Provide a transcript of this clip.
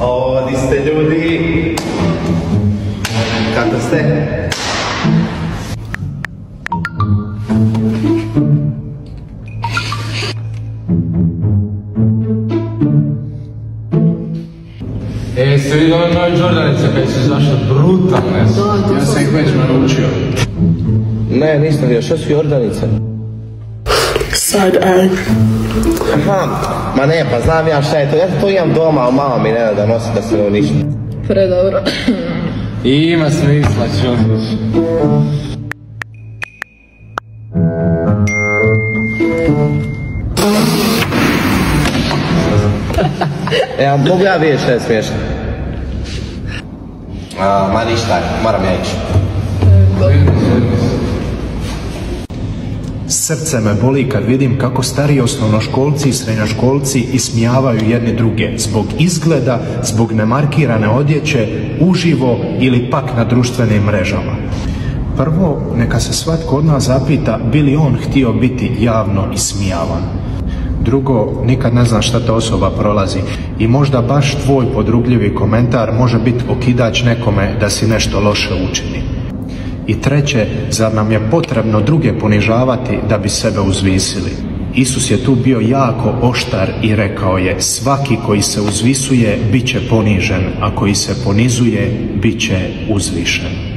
O, di ste ljudi? Kako ste? Jeste vidio ove nove Jordanice kad su izašle brutalne? Ja sam ih već naručio. Ne, nisam vidio. Što su Jordanice? Side A. Aha, ma ne, pa znam ja šta je to. Ja to imam doma, a mama mi ne da nosi da se ne uništi. Predobro. I ima smisla, čuviš. Ja, mogu ja vidjeti šta je smiješno? Ma ništa, moram ja ići. Srce me boli kad vidim kako stariji osnovnoškolci i srednjoškolci ismijavaju jedni druge zbog izgleda, zbog nemarkirane odjeće, uživo ili pak na društvenim mrežama. Prvo, neka se svatko od nas zapita bi li on htio biti javno ismijavan. Drugo, nikad ne znam šta ta osoba prolazi i možda baš tvoj podrugljivi komentar može biti okidač nekome da si nešto loše učini. I treće, zar nam je potrebno druge ponižavati da bi sebe uzvisili? Isus je tu bio jako oštar i rekao je: svaki koji se uzvisuje bit će ponižen, a koji se ponizuje bit će uzvišen.